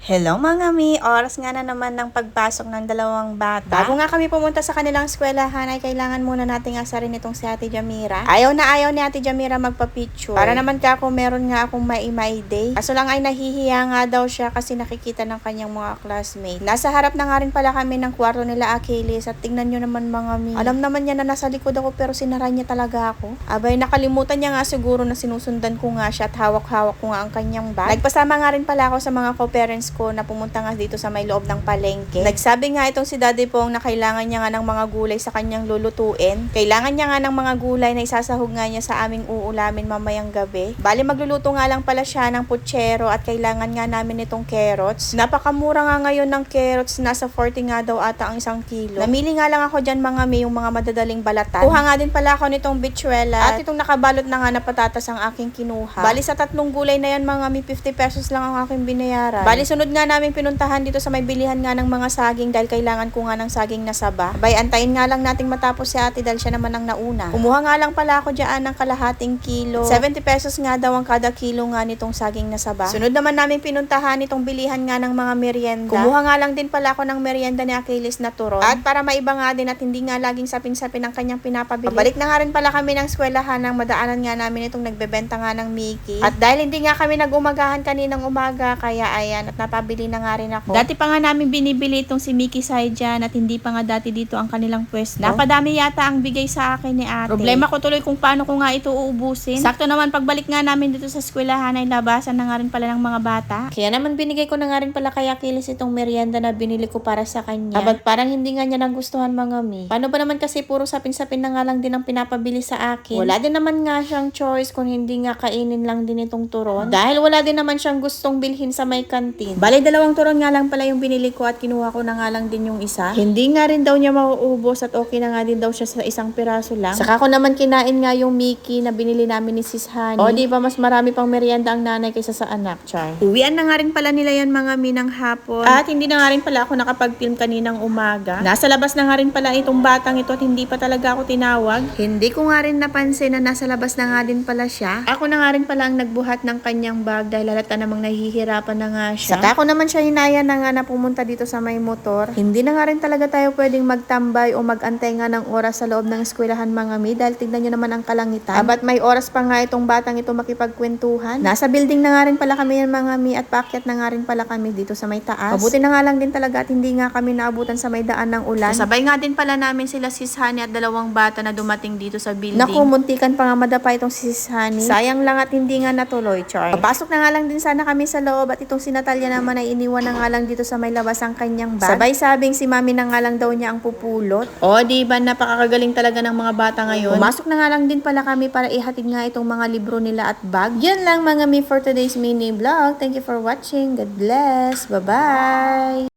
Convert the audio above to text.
Hello mga mi! Oras nga na naman ng pagpasok ng dalawang bata. Bago nga kami pumunta sa kanilang eskwelahan ay kailangan muna nating asarin itong si Ate Jamira. Ayaw na ayaw ni Ate Jamira magpa-picture. Para naman ka kung meron nga akong may day. Kaso lang ay nahihiya nga daw siya kasi nakikita ng kanyang mga classmate. Nasa harap na nga rin pala kami ng kwarto nila Achilles at tingnan nyo naman mga mi. Alam naman niya na nasa likod ako pero sinara niya talaga ako. Abay nakalimutan niya nga siguro na sinusundan ko nga siya at hawak-hawak ko nga ang kanyang bag. Nagpasama nga rin pala ako sa mga co-parents ko na pumunta nga dito sa may loob ng palengke. Nagsabi nga itong si Daddy Pong na kailangan niya nga ng mga gulay sa kanyang lulutuin. Kailangan niya nga ng mga gulay na isasahog nga niya sa aming uulamin mamayang gabi. Bali magluluto nga lang pala siya ng putsero at kailangan nga namin itong carrots. Napakamura nga ngayon ng carrots, nasa 40 nga daw ata ang 1 kilo. Namili nga lang ako dyan mga may yung mga madadaling balatan. Kuha nga din pala ako nitong bichuela at itong nakabalot na nga na patatas ang aking kinuha. Bali sa 3 gulay na yan mga may 50 pesos lang ang aking binayaran. Bali sunod nga namin pinuntahan dito sa may bilihan nga ng mga saging dahil kailangan ko nga ng saging na saba. Bay, antayin nga lang nating matapos si ate dahil siya naman ang nauna. Kumuha nga lang pala ako dyan ng kalahating kilo. 70 pesos nga daw ang kada kilo nga nitong saging na saba. Sunod naman namin pinuntahan itong bilihan nga ng mga merienda. Kumuha nga lang din pala ako ng merienda ni Achilles na turon. At para maiba nga din at hindi nga laging sapin-sapin ang kanyang pinapabili. Pabalik na nga rin pala kami ng eskwelahan nang madaanan nga namin itong nagbebenta nga ng Mickey. At dahil hindi nga kami nag-umagahan kaninang umaga, kaya ayan at napabili na nga rin ako. Dati pa nga namin binibili itong si Mickey Saijan at hindi pa nga dati dito ang kanilang pwesto. Napadami yata ang bigay sa akin ni ate. Problema ko tuloy kung paano ko nga ito uubusin. Sakto naman pagbalik nga namin dito sa eskwelahan ay labasan na nga rin pala ng mga bata. Kaya naman binigay ko na nga rin pala kay Achilles itong merienda na binili ko para sa kanya. Abat parang hindi nga niya nagustuhan mga mi. Paano ba naman kasi puro sapin-sapin na nga lang din ang pinapabili sa akin? Wala din naman nga siyang choice kung hindi nga kainin lang din itong turon. Dahil wala din naman siyang gustong bilhin sa may kantin. Bali, 2 turon nga lang pala yung binili ko at kinuha ko na nga lang din yung isa. Hindi nga rin daw niya mauubos at okay na nga din daw siya sa 1 piraso lang. Saka ko naman kinain nga yung Mickey na binili namin ni Sis Honey. O di ba mas marami pang merienda ang nanay kaysa sa anak, char. Uwian na nga rin pala nila yan mga minang hapon. At hindi na nga rin pala ako nakapag-film kaninang umaga. Nasa labas na nga rin pala itong batang ito at hindi pa talaga ako tinawag. Hindi ko nga rin napansin na nasa labas na nga din pala siya. Ako na nga rin pala ang nagbuhat ng kanyang bag dahil halata namang nahihirapan na nga siya. Saka ko naman siya hinaya na nga na pumunta dito sa may motor. Hindi na nga rin talaga tayo pwedeng magtambay o magantay nga ng oras sa loob ng eskwelahan mga mi dahil tignan nyo naman ang kalangitan. Abat may oras pa nga itong batang ito makipagkwentuhan. Nasa building na nga rin pala kami yan mga mi at paakyat na nga rin pala kami dito sa may taas. Mabuti na nga lang din talaga at hindi nga kami naabutan sa may daan ng ulan. Sabay nga din pala namin sila Sis Honey at 2 bata na dumating dito sa building. Naku, muntikan pa nga madapa itong si Sis Honey. Sayang lang at hindi nga natuloy, char. Papasok na nga lang din sana kami sa loob at itong si Natalia naman ay iniwan na nga lang dito sa may labas ang kanyang bag. Sabay sabing si mami na nga lang daw niya ang pupulot. O di ba napakakagaling talaga ng mga bata ngayon. Pumasok na nga lang din pala kami para ihatid nga itong mga libro nila at bag. Yun lang mga mi for today's mini vlog. Thank you for watching. God bless. Bye-bye.